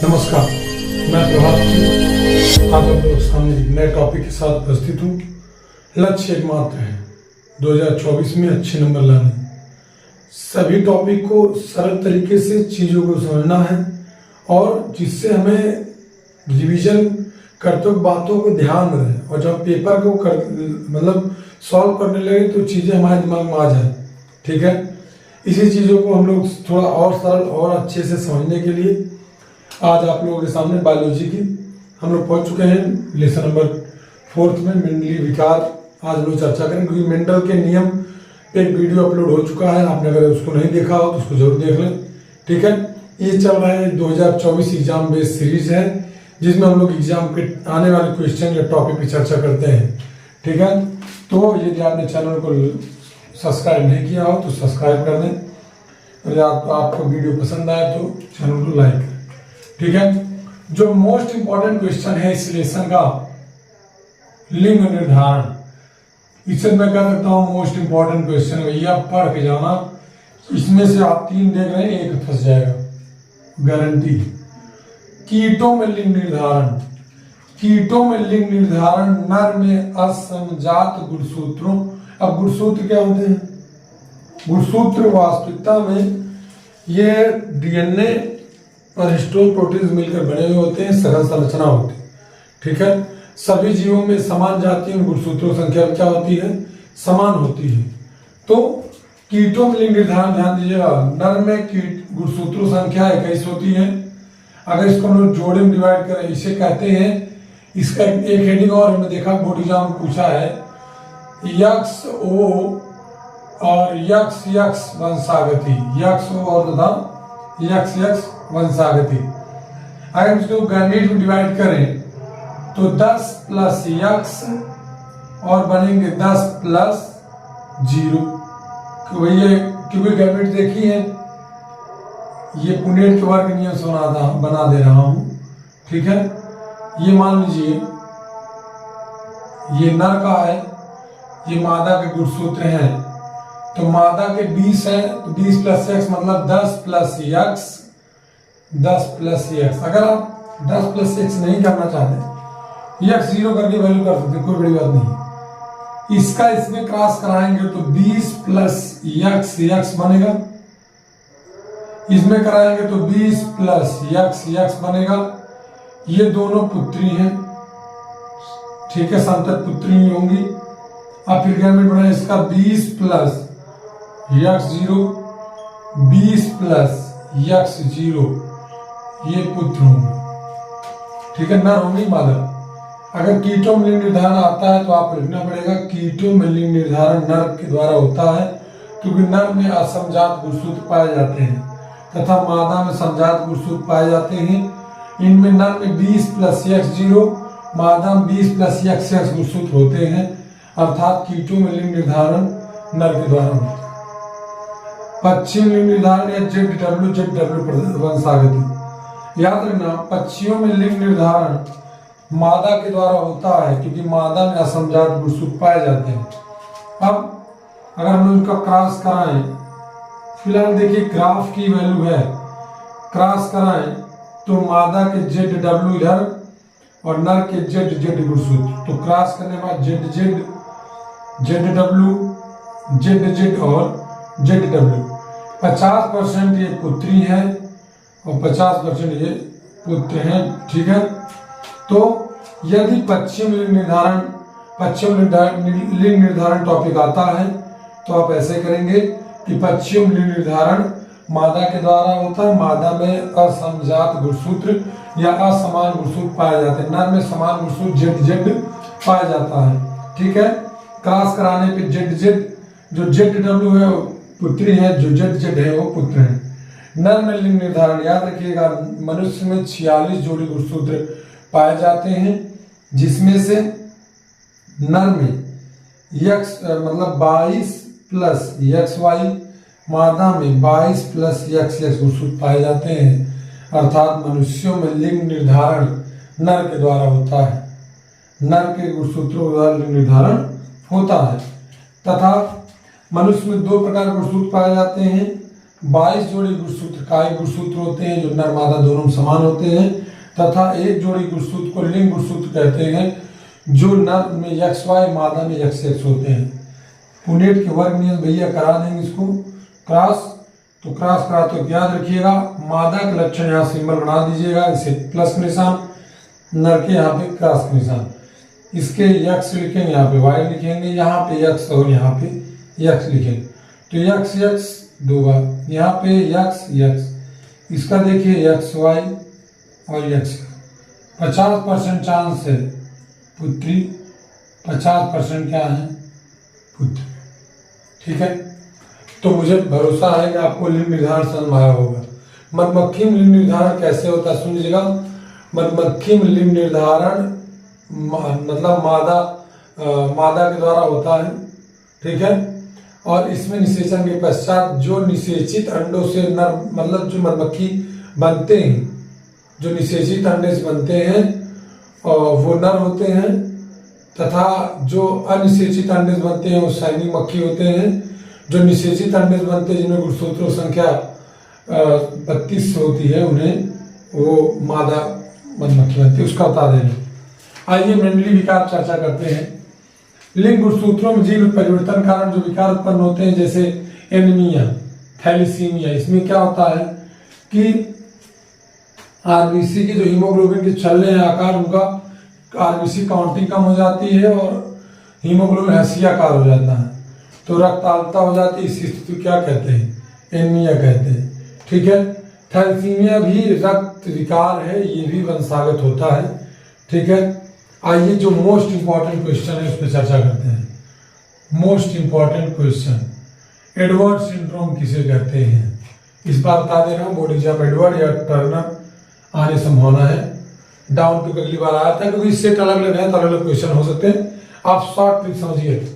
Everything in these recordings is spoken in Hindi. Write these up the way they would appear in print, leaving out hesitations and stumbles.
नमस्कार, मैं प्रभात सिंह आज आप लोग सामने एक नए टॉपिक के साथ उपस्थित हूँ। लक्ष्य एकमात्र है 2024 में अच्छे नंबर लाने। सभी टॉपिक को सरल तरीके से चीज़ों को समझना है और जिससे हमें रिवीजन करते हुए बातों को ध्यान में रहे और जब पेपर को सॉल्व करने लगे तो चीज़ें हमारे दिमाग में आ जाए। ठीक है, इसी चीज़ों को हम लोग थोड़ा और सरल और अच्छे से समझने के लिए आज आप लोगों के सामने बायोलॉजी की हम लोग पहुंच चुके हैं लेसन नंबर 4 में मेंडली विकार। आज हम लोग चर्चा करेंगे क्योंकि मेंडल के नियम पे एक वीडियो अपलोड हो चुका है। आपने अगर उसको नहीं देखा हो तो उसको जरूर देख लें। ठीक है, ये चल रहा है 2024 एग्जाम बेस्ड सीरीज है जिसमें हम लोग एग्जाम के आने वाले क्वेश्चन या टॉपिक पे चर्चा करते हैं। ठीक है, तो यदि आपने चैनल को सब्सक्राइब नहीं किया हो तो सब्सक्राइब कर दें। यदि आपको वीडियो पसंद आए तो चैनल को लाइक करें। ठीक है, जो मोस्ट इंपॉर्टेंट क्वेश्चन है इस लेसन का लिंग निर्धारण, इसे मैं कह सकता हूं मोस्ट इंपॉर्टेंट क्वेश्चन भैया पढ़ के जाना। इसमें से आप 3 देख रहे हैं, एक फंस जाएगा गारंटी। कीटों में लिंग निर्धारण, कीटों में लिंग निर्धारण नर में असंजात गुणसूत्रों। अब गुणसूत्र क्या होते हैं? गुणसूत्र वास्तविकता में ये डीएनए और हिस्टोन प्रोटीन मिलकर बने हुए होते हैं, सरल संरचना होती है। ठीक है, सभी जीवों में समान जाति में गुणसूत्रों संख्या क्या होती है? समान होती है। तो कीटों में लिंग निर्धारण ध्यान दीजिएगा, नर में कीट गुणसूत्रों संख्या 21 होती है। अगर इसको हम लोग जोड़े में डिवाइड करें, इसे कहते हैं, इसका एक हेडिंग और हमने देखा बोर्ड एग्जाम में पूछा है, यक्स ओ और यक्स यक्स वंशागति, यक्स ओ और तथा यक्स यक्स वंशागति। अगर इसको गैमेट में डिवाइड करें तो 10 प्लस यक्स और बनेंगे 10 प्लस 0। क्योंकि गैमेट देखी है, ये पुनेट के वर्ग नियम से बना दे रहा हूं। ठीक है, ये मान लीजिए ये नर का है, ये मादा के गुणसूत्र हैं। तो मादा के 20 है तो 20 प्लस एक्स मतलब 10 प्लस एक्स, 10 प्लस एक्स। अगर आप 10 प्लस एक्स नहीं करना चाहते, एक्स 0 करके वैल्यू कर सकते, कोई बड़ी बात नहीं। इसका इसमें क्रॉस कराएंगे तो 20 प्लस एक्स एक्स बनेगा, इसमें कराएंगे तो 20 प्लस एक्स एक्स बनेगा। ये दोनों पुत्री हैं, ठीक है, संतत पुत्री होंगी। अब फिर गैमेट बनाए, इसका 20 प्लस यक्स 0, 20 प्लस यक्स 0, ये पुत्र होंगे। ठीक है, नर होंगी मादा। अगर कीटों में लिंग निर्धारण आता है तो आपको लिखना पड़ेगा कीटों में लिंग निर्धारण नर के द्वारा होता है, क्योंकि नर में असमजात गुणसूत्र पाए जाते हैं तथा मादा में समजात गुणसूत्र पाए जाते हैं। इनमें नर में 20 प्लस यक्स 0, मादा में 20 प्लस यक्स यक्स गुणसूत्र होते हैं, अर्थात कीटों में लिंग निर्धारण नर के द्वारा होता है। पश्चिम लिंग निर्धारण या ZW वंशागति, याद रखना पक्षियों में लिंग निर्धारण मादा के द्वारा होता है क्योंकि मादा में असमजात गुणसूत्र पाए जाते हैं। अब अगर हम उनका क्रॉस कराएं, फिलहाल देखिए ग्राफ की वैल्यू है, क्रॉस कराएं तो मादा के ZW इधर और नर के ZZ गुणसूत्र, तो क्रॉस करने के बाद ZZ ZW ZZ और ZW। 50% ये पुत्री है और 50% ये पुत्र हैं। ठीक है, तो यदि पश्चिम लिंग निर्धारण टॉपिक आता है तो आप ऐसे करेंगे कि पश्चिम लिंग निर्धारण मादा के द्वारा होता है, मादा में असमजात गुणसूत्र या असमान गुणसूत्र पाए जाते हैं, नर में समान गुणसूत्र ZZ पाया जाता है। ठीक है, क्रॉस कराने पे ZZ जो ZW है पुत्री है, जो ZZ है वो पुत्र है। नर में लिंग निर्धारण याद रखिएगा, मनुष्य में 46 जोड़ी गुणसूत्र पाए जाते हैं, जिसमें से नर में यक्स मतलब 22 प्लस यक्स वाई, मादा में 22 प्लस यक्स यक्स गुणसूत्र पाए जाते हैं, अर्थात मनुष्यों में लिंग निर्धारण नर के द्वारा होता है, नर के गुणसूत्रों के द्वारा लिंग निर्धारण होता है। तथा मनुष्य में 2 प्रकार के गुणसूत्र पाए जाते हैं, 22 जोड़ी गुणसूत्र काय गुणसूत्र होते हैं जो नर मादा दोनों में समान होते हैं, तथा एक जोड़ी गुणसूत्र को लिंग गुणसूत्र कहते हैं जो नर में XY मादा में XX होते हैं। पुनेट के वर्ग नियम भैया करा देंगे इसको क्रॉस, तो क्रॉस करा तो याद रखिएगा मादा का लक्षण यहाँ सिंबल बना दीजिएगा, इसे प्लस का निशान, नर के यहाँ पे क्रॉस का निशान, इसके यक्स लिखेंगे यहाँ पे वाई लिखेंगे, यहाँ पे यक्स और यहाँ पे यक्स लिखेंगे, तो यक्स यक्स दो बार, यहाँ पे यक्स यक्स, इसका देखिए यक्स वाई और यक्स, 50% चांस है पुत्री, 50% क्या है पुत्र। ठीक है, तो मुझे भरोसा है कि आपको लिंग निर्धारण समझ आया होगा। मधुमक्खी में लिंग निर्धारण कैसे होता है सुन लीजिएगा। मधुमक्खी में लिंग निर्धारण मतलब मादा के द्वारा होता है, ठीक है, और इसमें निषेचन के पश्चात जो निषेचित अंडों से नर मतलब जो मधुमक्खी बनते हैं, जो निषेचित अंडे से बनते हैं वो नर होते हैं, तथा जो अनिषेचित अंडे से बनते हैं वो सैनिक मक्खी होते हैं। जो निषेचित अंडे से बनते हैं जिनमें गुणसूत्रों संख्या 32 होती है उन्हें वो मादा मधुमक्खी बनती है, उसका बता देंगे। आइए मंडली विकार चर्चा करते हैं। लिंग गुणसूत्रों में जीन परिवर्तन कारण जो विकार उत्पन्न होते हैं जैसे एनीमिया, थैलेसीमिया, इसमें क्या होता है कि आरबीसी की जो हीमोग्लोबिन के छल्ले हैं आकार उनका आरबीसी काउंटिंग कम हो जाती है और हीमोग्लोबिन हंसियाकार हो जाता है, तो रक्ताल्पता हो जाती है। इस स्थिति क्या कहते हैं? एनीमिया कहते हैं। ठीक है, थैलेसीमिया भी रक्त विकार है, ये भी वंशागत होता है। ठीक है, आइए जो मोस्ट इंपॉर्टेंट क्वेश्चन है उस पर चर्चा करते हैं। Most important question, Edward syndrome किसे कहते हैं? इस बार बता दे रहा हूँ, बोर्ड एग्जाम एडवर्ड या टर्नर आने संभावना है। डाउन टू अगली बार आया था क्योंकि सेट अलग अलग है तो अलग अलग क्वेश्चन हो सकते हैं, आप शॉर्ट ट्रिक समझिए।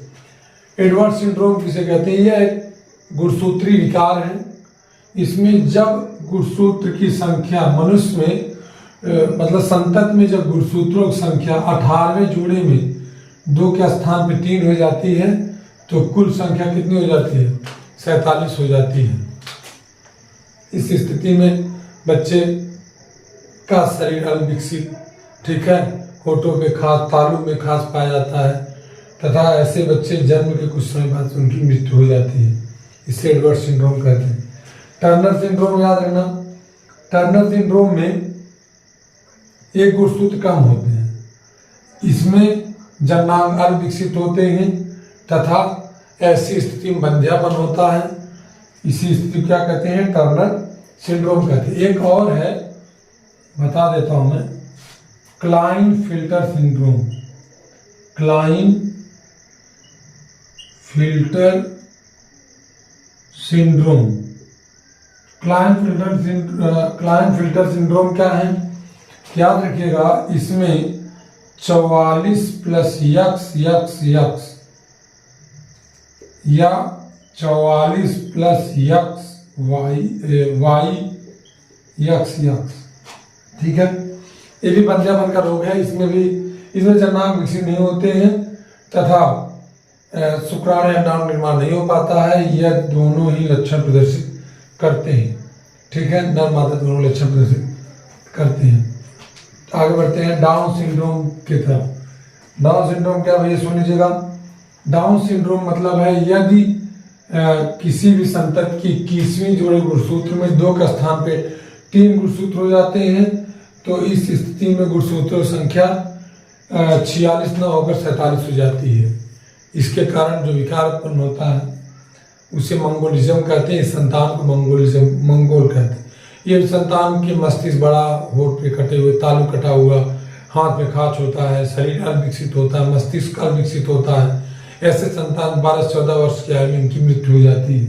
एडवर्ड सिंड्रोम किसे कहते हैं? यह एक गुणसूत्री विकार है। इसमें जब गुणसूत्र की संख्या मनुष्य में मतलब संतत में जब गुणसूत्रों की संख्या 18वें जोड़े में 2 के स्थान पे 3 हो जाती है तो कुल संख्या कितनी हो जाती है? 47 हो जाती है। इस स्थिति में बच्चे का शरीर अल्पविकसित, ठीक है, होठों पे खास, तालू में खास पाया जाता है तथा ऐसे बच्चे जन्म के कुछ समय बाद उनकी मृत्यु हो जाती है। इसे एडवर्ड सिंड्रोम कहते हैं। टर्नर सिंड्रोम याद रखना, टर्नर सिंड्रोम में एक गुणसूत्र कम होते हैं, इसमें जननांग अल्पविकसित होते हैं तथा ऐसी स्थिति में बंध्यापन होता है। इसी स्थिति क्या कहते हैं? टर्नर सिंड्रोम कहते हैं। एक और है, बता देता हूं मैं, Kline-filter syndrome. Kline-filter syndrome, Kline-filter syndrome क्या है? याद रखिएगा, इसमें 44 प्लस यक्स यक्स यक्स या 44 plus X Y X X, ठीक है, ये भी बंध्यापन का रोग है। इसमें जननांग विकसित नहीं होते हैं तथा शुक्राणु या अंडाणु निर्माण नहीं हो पाता है। यह दोनों ही लक्षण प्रदर्शित करते हैं। ठीक है, नर मादा दोनों लक्षण प्रदर्शित करते हैं। आगे बढ़ते हैं डाउन सिंड्रोम की तरफ। डाउन सिंड्रोम क्या भैया सुन लीजिएगा। डाउन सिंड्रोम मतलब है यदि किसी भी संतत की 21वीं जोड़ी गुणसूत्र में 2 के स्थान पे 3 गुणसूत्र हो जाते हैं तो इस स्थिति में गुणसूत्रों की संख्या 46 न होकर 47 हो जाती है। इसके कारण जो विकार उत्पन्न होता है उसे मंगोलिज्म कहते हैं। इस संतान को मंगोल कहते हैं। ये संतान के मस्तिष्क बड़ा, होठ पे कटे हुए, तालू कटा हुआ, हाथ में खांच होता है, शरीर अल्पविकसित होता है, मस्तिष्क अल्पविकसित होता है। ऐसे संतान 12-14 वर्ष की आयु में इनकी मृत्यु हो जाती है।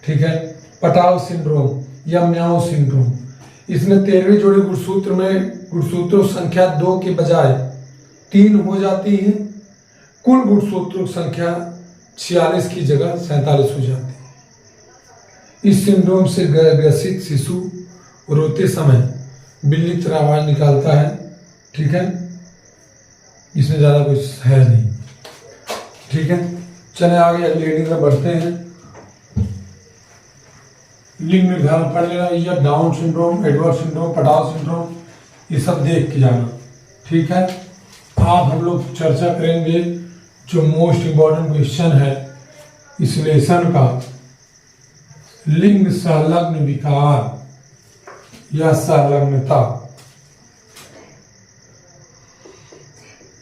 ठीक है, पटाव सिंड्रोम या म्याओ सिंड्रोम, इसमें 13वीं जोड़ी गुणसूत्र में गुणसूत्रों संख्या 2 के बजाय 3 हो जाती है। कुल गुणसूत्रों संख्या 46 की जगह 47 हो जाती है। इस सिंड्रोम से ग्रसित शिशु रोते समय बिल्ली की तरह आवाज निकालता है। ठीक है, इसमें ज्यादा कुछ है नहीं। ठीक है, चले आगे अगली रीडिंग में बढ़ते हैं। लिंग निर्धारण पढ़ लेना, या डाउन सिंड्रोम, एडवर्ड सिंड्रोम, पटाव सिंड्रोम, ये सब देख के जाना। ठीक है, आज हम लोग चर्चा करेंगे जो मोस्ट इम्पोर्टेंट क्वेश्चन है इस लेसन का, लिंग संलग्न विकार या संलग्नता।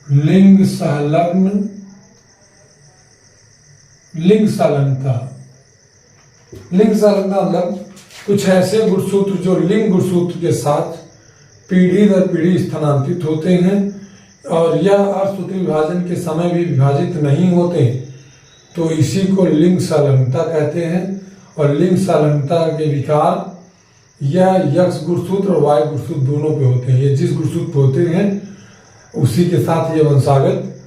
लिंग संलग्नता, लिंग संलग्नता मतलब कुछ ऐसे गुणसूत्र जो लिंग गुणसूत्र के साथ पीढ़ी दर पीढ़ी स्थानांतरित होते हैं और यह अर्धसूत्री विभाजन के समय भी विभाजित नहीं होते, तो इसी को लिंग संलग्नता कहते हैं। और लिंग संलग्नता के विकार यह यक्ष गुणसूत्र और वाय गुणसूत्र दोनों पे होते हैं। ये जिस गुणसूत्र पे होते हैं उसी के साथ ये वंशागत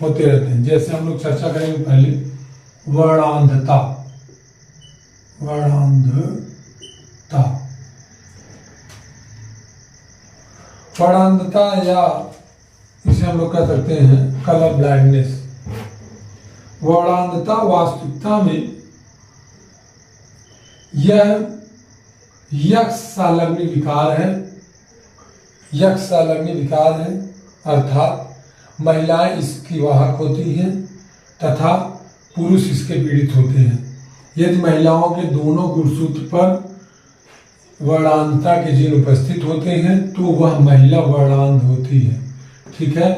होते रहते हैं। जैसे हम लोग चर्चा करेंगे पहले वर्णांधता। वर्णांधता, वर्णांधता या इसे हम लोग कह सकते हैं कलर ब्लाइंडनेस। वर्णांधता वास्तविकता में यह यक्ष संलग्न विकार है। यक्ष संलग्न विकार है अर्थात महिलाएं इसकी वाहक होती हैं तथा पुरुष इसके पीड़ित होते हैं। यदि महिलाओं के दोनों गुणसूत्र पर वर्णांधता के जीन उपस्थित होते हैं तो वह महिला वर्णांध होती है। ठीक है,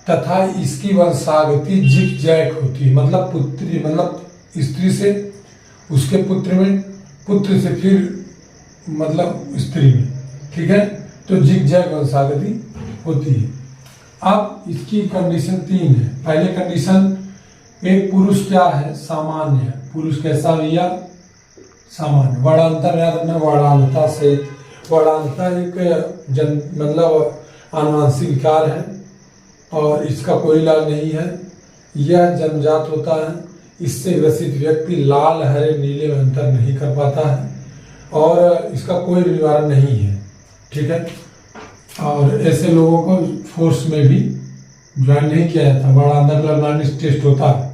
तथा इसकी वंशागति जिग जैक होती है, मतलब पुत्री, मतलब स्त्री से उसके पुत्र में, पुत्र से फिर मतलब स्त्री में। ठीक है, तो जिग जैक वंशागति होती है। अब इसकी कंडीशन 3 है। पहले कंडीशन, एक पुरुष क्या है, सामान्य है। पुरुष कैसा भैया, सामान्य। वर्णांतर याद रखना, वर्णांधता से, वर्णांधता एक मतलब आनुवंशिक विकार है और इसका कोई इलाज नहीं है। यह जन्मजात होता है। इससे ग्रसित व्यक्ति लाल, हरे, नीले में अंतर नहीं कर पाता है और इसका कोई निवारण नहीं है। ठीक है, और ऐसे लोगों को फोर्स में भी ज्वाइन नहीं किया जाता। वर्णांधता लर्निंग टेस्ट होता है।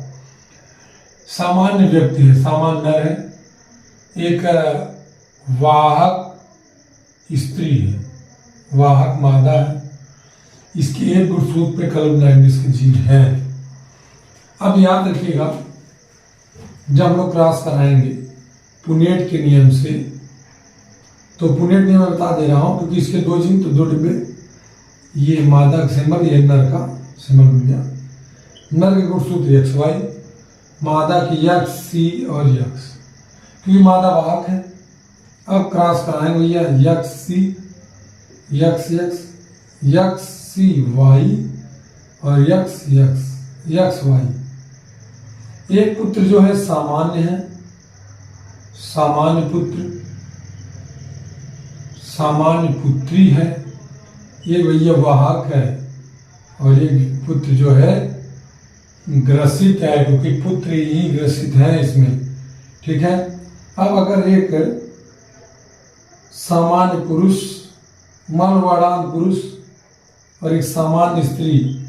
सामान्य व्यक्ति है, सामान्य नर है, एक वाहक स्त्री है, वाहक मादा है। इसकी एक गुणसूत्र पे कलर ब्लाइंडनेस के जीन है। अब याद रखिएगा, जब हम लोग क्रॉस कराएंगे पुनेट के नियम से, तो पुनेट नियम में बता दे रहा हूं क्योंकि इसके 2 जीन तो 2 डिब्बे, ये मादा का सिंबल, ये नर का सिंबल बन गया। नर के गुणसूत्र एक्स वाई, मादा की यक्स सी और यक्स, क्योंकि मादा वाहक है। अब क्रॉस कराएंगे भैया, यक्स सी, यक्स यक्स, यक्स सी वाई और यक्स यक्स, यक्स वाई। एक पुत्र जो है सामान्य है, सामान्य पुत्र, सामान्य पुत्री है। ये भैया वाहक है और ये पुत्र जो है ग्रसित है, क्योंकि पुत्र ही ग्रसित है इसमें। ठीक है, अब अगर एक सामान्य पुरुष, मनवर्णांध पुरुष और एक सामान्य स्त्री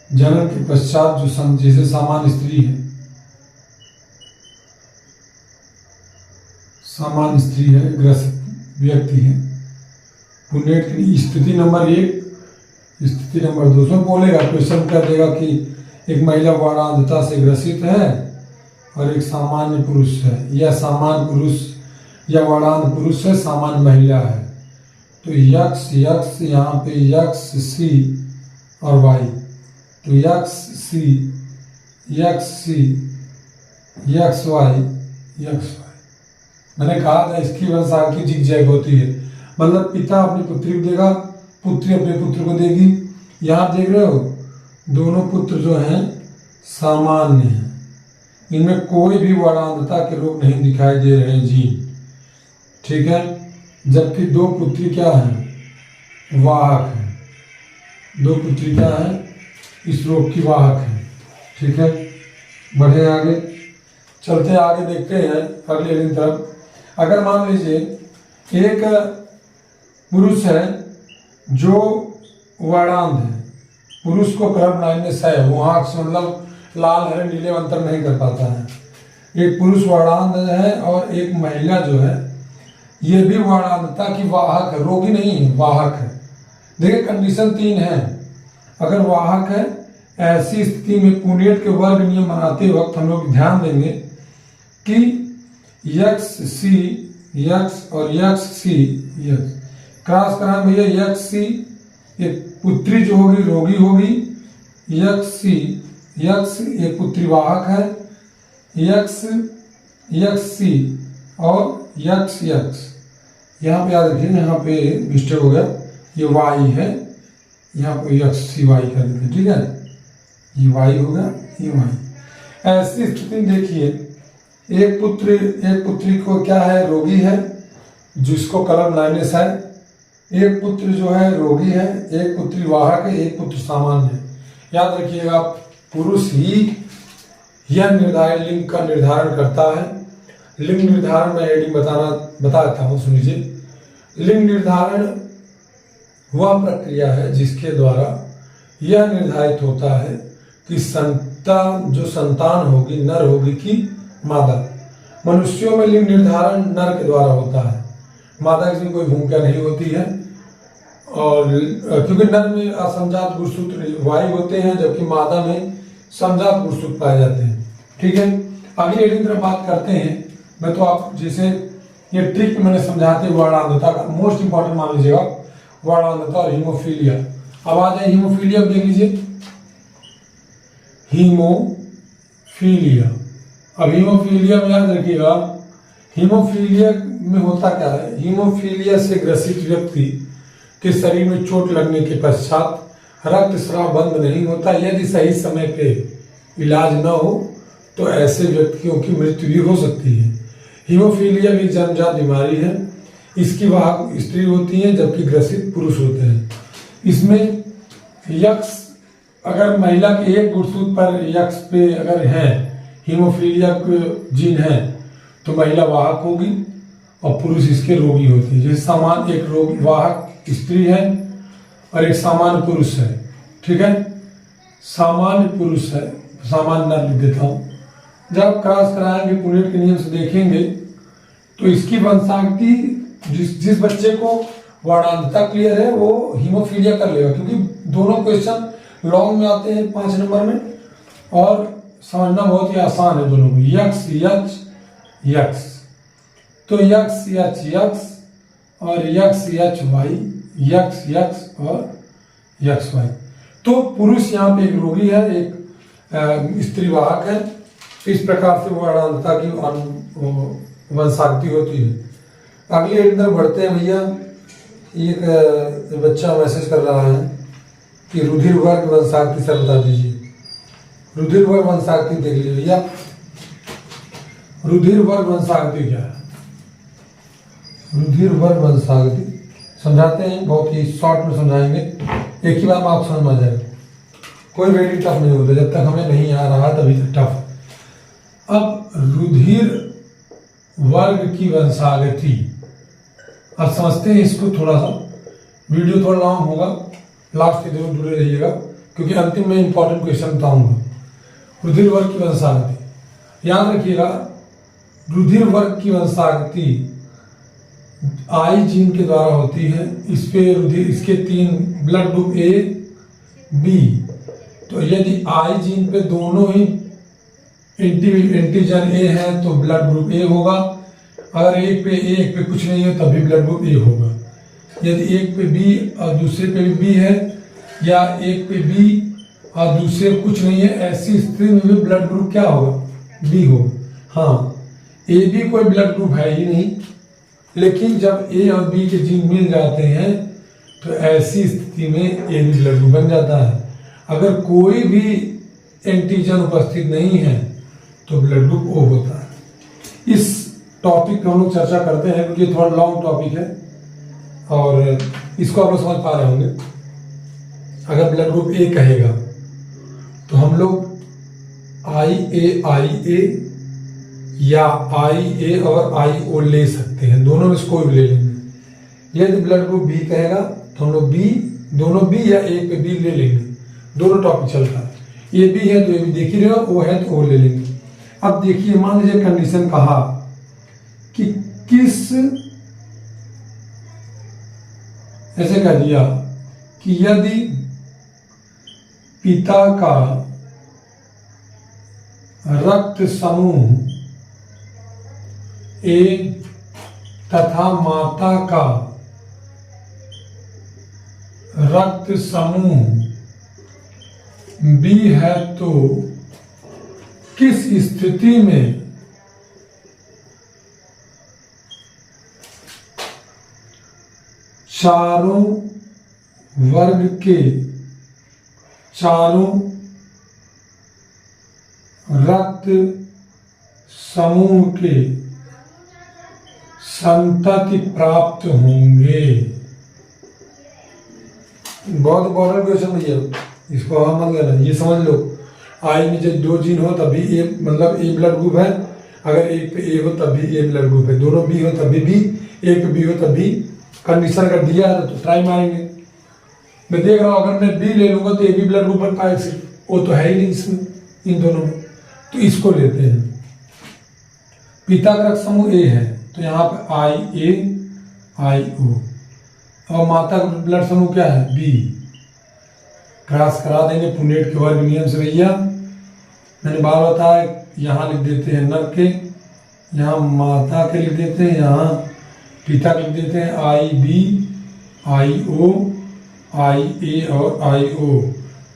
जन्म के पश्चात जो जैसे सामान्य स्त्री है, सामान्य स्त्री है, ग्रसित व्यक्ति है, पुनेट की स्थिति नंबर 1, स्थिति नंबर 2 में बोलेगा, क्वेश्चन कर देगा कि एक महिला वर्णांधता से ग्रसित है और एक सामान्य पुरुष है, या सामान्य पुरुष या वर्णांध पुरुष है, सामान्य महिला है। तो यक्स यक्स, यहाँ पे यक्स सी और वाई, तो यक्स सी, यक्स सी, यक्स वाई, यक्स वाई। मैंने कहा था इसकी वंशावली जिग जैग होती है, मतलब पिता अपनी पुत्री को देगा, पुत्री अपने पुत्र को देगी। यहाँ देख रहे हो, दोनों पुत्र जो हैं सामान्य हैं, इनमें कोई भी वर्णांधता के रोग नहीं दिखाई दे रहे हैं जीन। ठीक है, जबकि 2 पुत्री क्या हैं, वाहक हैं। 2 पुत्री क्या हैं, इस रोग की वाहक हैं। ठीक है, बढ़े आगे, चलते आगे देखते हैं अगले दिन तरफ। अगर मान लीजिए एक पुरुष है जो वर्णांध है, पुरुष को कलर ब्लाइंडनेस है, वो आँख से मतलब लाल हरे नीले अंतर नहीं कर पाता है। एक पुरुष वर्णांध है और एक महिला जो है ये भी वर्णांतता की वाहक है, रोगी नहीं है, वाहक है। देखिए कंडीशन 3 है। अगर वाहक है, ऐसी स्थिति में पुनेट के वर्ग नियम बनाते वक्त हम लोग ध्यान देंगे कि यक्स सी यक्स और यक्स सी यक्स क्रॉस करा भैया, यक्स सी एक पुत्री जो होगी रोगी होगी, यक्स सी यक्स एक पुत्री वाहक है, यक्स यक्स सी और यक्स यक्स। यहाँ पे याद रखिए, यहाँ पे मिस्टेक हो गया, ये वाई है, यहाँ पे यक्स सी वाई कर देते, ठीक है, ये वाई होगा, ये वाई। ऐसी स्थिति में देखिए, एक पुत्री को क्या है, रोगी है, जिसको कलर लाइनेस है, एक पुत्र जो है रोगी है, एक पुत्री वाहक है, एक पुत्र सामान्य है। याद रखिएगा, पुरुष ही यह निर्धारित लिंग का निर्धारण करता है। लिंग निर्धारण में हेडिंग बता देता हूँ, सुन लीजिए। लिंग निर्धारण वह प्रक्रिया है जिसके द्वारा यह निर्धारित होता है कि संतान होगी नर होगी कि मादा। मनुष्यों में लिंग निर्धारण नर के द्वारा होता है, मादा की कोई भूमिका नहीं होती है। और क्योंकि नर में असंजात गुणसूत्र वाई होते हैं, जबकि मादा में संजात गुणसूत्र पाए जाते हैं, ठीक है। अगली हेडिंग तरफ बात करते हैं। मैं तो आप जैसे ये ट्रिक मैंने समझाते वर्णांधता का मोस्ट इंपॉर्टेंट मान लीजिएगा, वर्णांधता और हीमोफीलिया। अब आ जाए हीमोफीलिया, देख लीजिए हीमोफीलिया। अब हीमोफीलिया में याद रखिएगा, हीमोफीलिया में होता क्या है, हीमोफीलिया से ग्रसित व्यक्ति के शरीर में चोट लगने के पश्चात रक्त स्राव बंद नहीं होता। यदि सही समय पे इलाज न हो तो ऐसे व्यक्तियों की मृत्यु भी हो सकती है। हीमोफीलिया भी जन्मजात बीमारी है। इसकी वाहक स्त्री होती है, जबकि ग्रसित पुरुष होते हैं। इसमें यक्स, अगर महिला के एक गुणसूत्र पर यक्स पे अगर है हीमोफीलिया जीन है तो महिला वाहक होगी और पुरुष इसके रोगी होते हैं। जैसे समान एक रोगी वाहक स्त्री है और एक सामान्य पुरुष है, ठीक है, सामान्य पुरुष है, सामान्य नर लिख देता हूं। जब क्रॉस कराएंगे पुनेट के नियम से देखेंगे तो इसकी वंशावली, जिस बच्चे को वर्णांधता क्लियर है वो हीमोफीलिया कर लेगा, क्योंकि दोनों क्वेश्चन लॉन्ग में आते हैं 5 नंबर में और समझना बहुत ही आसान है दोनों में। यक्स यक्स यक्स, तो यक्स यक्स यक्स और X X Y, X X और यक्स वाई। तो पुरुष यहाँ पे एक रोगी है, एक स्त्री वाहक है। इस प्रकार से वर्णांधता की वंशावली होती है। अगले अंदर बढ़ते हैं भैया। एक बच्चा मैसेज कर रहा है कि रुधिर वर्ग वंशावली सर बता दीजिए। रुधिर वर्ग वंशावली देख लीजिए भैया। रुधिर वर्ग वंशावली क्या है? रुधिर वर्ग वंशावली समझाते हैं, बहुत ही शॉर्ट में समझाएंगे, एक ही बार में आप समझ में आ जाएगा। कोई वेरी टफ नहीं होता, जब तक हमें नहीं आ रहा तभी तक टफ। अब रुधिर वर्ग की वंशावली अब समझते हैं इसको। थोड़ा सा वीडियो थोड़ा लॉन्ग होगा, लास्ट के जरूर जुड़े रहिएगा क्योंकि अंतिम में इंपॉर्टेंट क्वेश्चन बताऊंगा। रुधिर वर्ग की वंशावली याद रखिएगा। रुधिर वर्ग की वंशावली आई जीन के द्वारा होती है। इस पे रुधिर, इसके 3 ब्लड ग्रुप ए बी, तो यदि आई जीन पे दोनों ही एंटीजन ए है तो ब्लड ग्रुप ए होगा। अगर एक पे कुछ नहीं है तभी ब्लड ग्रुप ए होगा। यदि एक पे बी और दूसरे पे भी बी है, या एक पे बी और दूसरे कुछ नहीं है, ऐसी स्थिति में भी ब्लड ग्रुप क्या होगा? बी होगा। हाँ, ए बी कोई ब्लड ग्रुप है ही नहीं, लेकिन जब ए और बी के जीन मिल जाते हैं तो ऐसी स्थिति में ए बी ब्लड ग्रुप बन जाता है। अगर कोई भी एंटीजन उपस्थित नहीं है तो ब्लड ग्रुप ओ होता है। इस टॉपिक पे हम लोग चर्चा करते हैं क्योंकि थोड़ा लॉन्ग टॉपिक है और इसको आप लोग समझ पा रहे होंगे। अगर ब्लड ग्रुप ए कहेगा तो हम लोग आई ए या आई ए और आई ओ ले सकते हैं, दोनों में से कोई भी ले लेंगे। यदि ब्लड ग्रुप बी कहेगा तो हम लोग बी, दोनों बी या ए पे बी ले लेंगे, दोनों टॉपिक चलता है। ए बी है तो ए बी देख ही रहे हो, ओ है तो ओ ले लेंगे। अब देखिए, मान लीजिए कंडीशन कहा कि किस ऐसे कह दिया कि यदि पिता का रक्त समूह ए तथा माता का रक्त समूह बी है तो किस स्थिति में चारों वर्ग के चारों रक्त समूह के संतति प्राप्त होंगे। बहुत इंपॉर्टेंट क्वेश्चन भैया, इसको हम मत लेना, ये समझ लो। आई में जब दो जीन हो तभी ए, मतलब ए ब्लड ग्रुप है, अगर एक पे ए हो तब भी ए ब्लड ग्रुप है, दोनों बी हो तभी भी, एक पे बी हो तब भी। कंडीशन कर दिया है तो ट्राई मारेंगे। मैं देख रहा हूँ अगर मैं बी ले लूंगा तो ए बी ब्लड ग्रुप बन पाएगा, सिर्फ वो तो है ही नहीं इसमें, इन दोनों में। तो इसको लेते हैं। पिता का रक्त समूह ए है तो यहाँ पे आई ए आई ओ, और माता का ब्लड समूह क्या है बी। क्रॉस करा देंगे पुनेट के वर्ग नियम से भैया। मैंने बार बताया, यहाँ लिख देते हैं नर के, यहाँ माता के लिख देते हैं, यहाँ पिता के लिख देते हैं। आई बी आई ओ आई ए और आई ओ,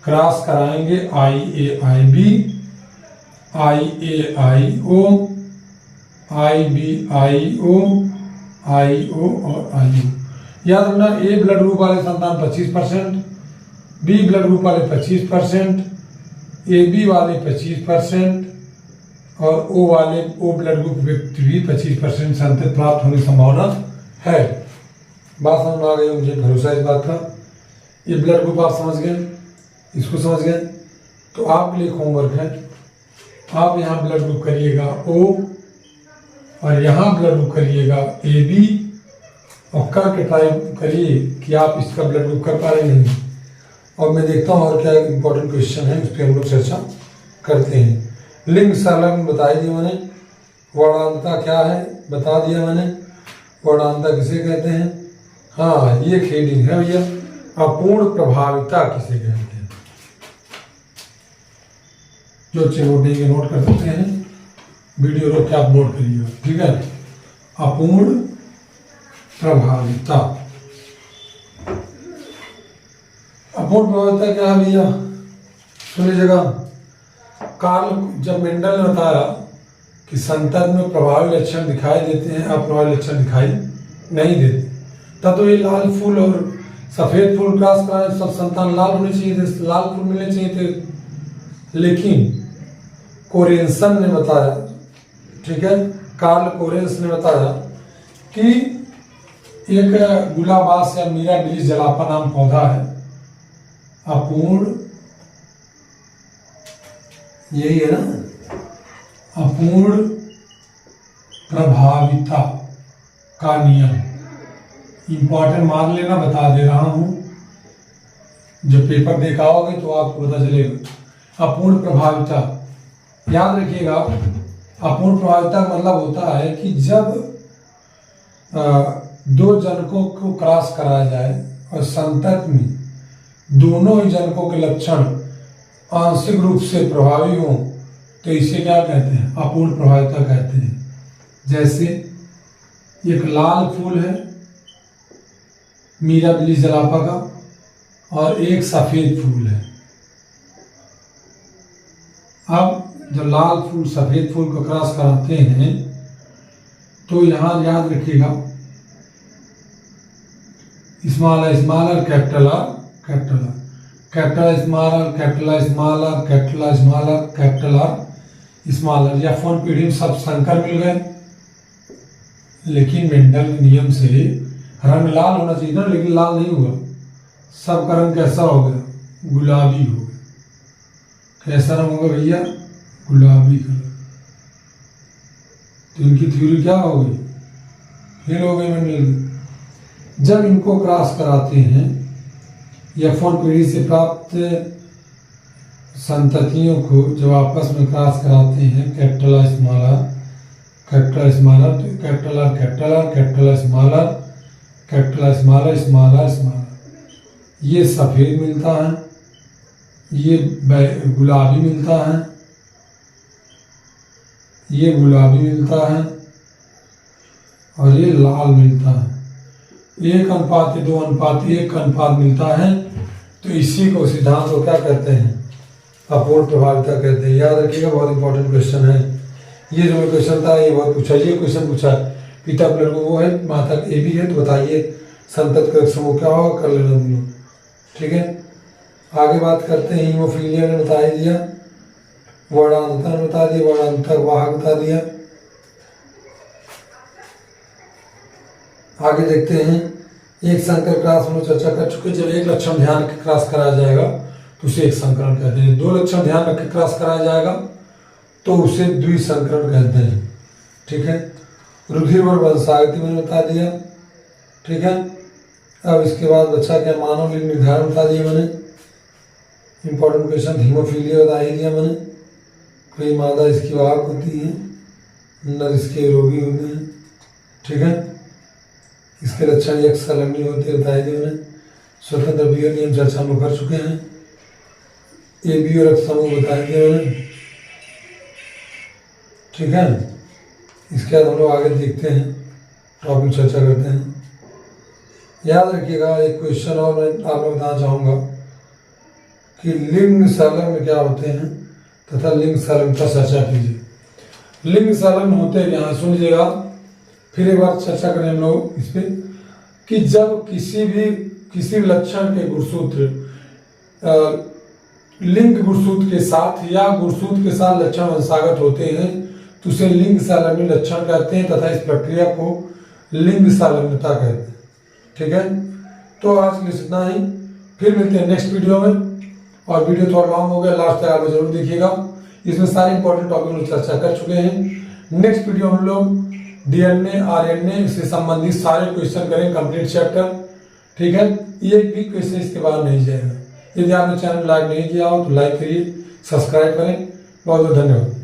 क्रॉस कराएंगे आई ए आई B, I A I O, I B I ओ, आई ओ और आई ओ। याद रखना, ए ब्लड ग्रुप वाले संतान 25%, बी ब्लड ग्रुप वाले 25%, ए बी वाले 25% और ओ वाले ओ ब्लड ग्रुप व्यक्ति भी 25% संतति प्राप्त होने की संभावना है। बात समझ में आ गई, मुझे भरोसा इस बात का। ये ब्लड ग्रुप आप समझ गए, इसको समझ गए। तो आपके लिए होमवर्क है, आप यहाँ ब्लड ग्रुप करिएगा ओ और यहाँ ब्लड ग्रुप करिएगा ए बी, और करके ट्राई करिए कि आप इसका ब्लड ग्रुप कर पा रहे नहीं। और मैं देखता हूँ और क्या इंपॉर्टेंट क्वेश्चन है, उस पर हम लोग चर्चा करते हैं। लिंग संलग्न बता दिया मैंने, वर्णांतता क्या है बता दिया मैंने, वर्णांतता किसे कहते हैं। हाँ, ये खेडिंग है भैया, अपूर्ण प्रभाविता किसे कहते हैं। जो अच्छे नोट देंगे नोट कर सकते हैं, वीडियो रोक के आप नोट करिएगा, ठीक है। अपूर्ण प्रभाविता, अपूर्ण प्रभाविता क्या है भैया, सुनिएगा। कार्ल जब मेंडल ने बताया कि संतति में प्रभावी लक्षण दिखाई देते हैं, अप्रभावी लक्षण दिखाई नहीं देते, तब तो ये लाल फूल और सफेद फूल क्रॉस कराए, सब संतान लाल होने चाहिए थे, लाल फूल मिलने चाहिए थे। लेकिन कोरेंसन ने बताया, ठीक है, कार्ल कोरेंस ने बताया कि एक गुलाबास या मीराबिलिस जलापा नाम पौधा है, अपूर्ण, यही है ना, अपूर्ण प्रभाविता का नियम। इंपॉर्टेंट मान लेना, बता दे रहा हूं, जब पेपर देखा होगे तो आपको पता चलेगा। अपूर्ण प्रभाविता याद रखिएगा, अपूर्ण प्रभाविता का मतलब होता है कि जब दो जनकों को क्रॉस कराया जाए और संतति में दोनों ही जनकों के लक्षण आंशिक रूप से प्रभावी हों तो इसे क्या कहते हैं, अपूर्ण प्रभाविता कहते हैं। जैसे एक लाल फूल है मीराबिलिस जलापा का और एक सफेद फूल है। अब जब लाल फूल सफेद फूल को क्रॉस कराते हैं तो यहां याद रखिएगा, small R small R, capital R capital R, capital small R, capital small R, capital small R, capital R small R. या फोन पीढ़ी में सब संकर मिल गए, लेकिन मेंडल के नियम से रंग लाल होना चाहिए ना, लेकिन लाल नहीं हुआ, सबका रंग कैसा हो गया, गुलाबी हो गया। कैसा रंग होगा भैया, गुलाबी कलर। तो इनकी थ्योरी क्या हो गई, फेल हो गई मेंडल। जब इनको क्रॉस कराते हैं या फोन पीढ़ी से प्राप्त संततियों को जब आपस में क्रॉस कराते हैं, capital small R, capital small R, capital R, capital R, capital small R, capital small. ये सफ़ेद मिलता है, ये गुलाबी मिलता है, ये गुलाबी मिलता है और ये लाल मिलता है। 1:2:1 का अनुपात मिलता है। तो इसी को सिद्धांत को क्या कहते हैं? अपूर्ण प्रभाविता कहते हैं। याद रखिएगा, बहुत इंपॉर्टेंट क्वेश्चन है ये। जो क्वेश्चन था ये बहुत पूछा, ये क्वेश्चन पूछा पिता प्लस वो है, माता ए बी है, तो बताइए संतत समूह क्या होगा, कर लेना तुम लोग। ठीक है, आगे बात करते हैं। हीमोफीलिया ने बता ही दिया, वर्णांतर बता दिया, वर्णांतर वाहक बता दिया। आगे देखते हैं, एक संकर क्रॉस हम लोग चर्चा कर चुके। जब एक लक्षण ध्यान के क्रॉस कराया जाएगा तो उसे एक संकरण कहते हैं। 2 लक्षण ध्यान रख के क्रॉस कराया जाएगा तो उसे द्विसंकरण कहते हैं। ठीक है, रुधिर और वंशागति मैंने बता दिया। ठीक है, अब इसके बाद बच्चा क्या, मानव लिंग निर्धारण बता दिया मैंने। इंपॉर्टेंट क्वेश्चन, हीमोफीलिया बता ही दिया मैंने। कोई मादा इसकी वाहक होती है, नर इसके रोगी होते हैं। ठीक है, इसके लक्षण एक संलग्नी होते हैं, बताए दिए मैंने। स्वतंत्र बीय नियम चर्चा हम कर चुके हैं। ए बी और समूह बताए दिए मैंने। ठीक है, इसके बाद हम लोग आगे देखते हैं, टॉपिक चर्चा करते हैं। याद रखिएगा, एक क्वेश्चन और मैं आपको बताना चाहूँगा कि लिंग संलग्न क्या होते हैं तथा लिंग संलग्न का चर्चा कीजिए। लिंग संलग्न होते हैं, यहाँ सुन लीजिएगा, फिर एक बार चर्चा करें हम लोग इस पे कि जब किसी भी लक्षण के गुणसूत्र लिंग गुणसूत्र के साथ या गुणसूत्र के साथ लक्षण वंशागत होते हैं तो उसे लिंग संलग्न लक्षण कहते हैं तथा इस प्रक्रिया को लिंग संलग्नता कहते हैं। ठीक है, तो आज के लिए इतना ही, फिर मिलते हैं नेक्स्ट वीडियो में। और वीडियो थोड़ा लॉन्ग हो गया, लास्ट तक आप जरूर देखिएगा। इसमें सारे इंपॉर्टेंट टॉपिक हम चर्चा कर चुके हैं। नेक्स्ट वीडियो हम लोग DNA RNA से संबंधित सारे क्वेश्चन करें, कंप्लीट चैप्टर। ठीक है, एक भी क्वेश्चन इसके बाद नहीं जाएगा। यदि आपने चैनल लाइक नहीं किया हो तो लाइक करिए, सब्सक्राइब करें। बहुत बहुत धन्यवाद।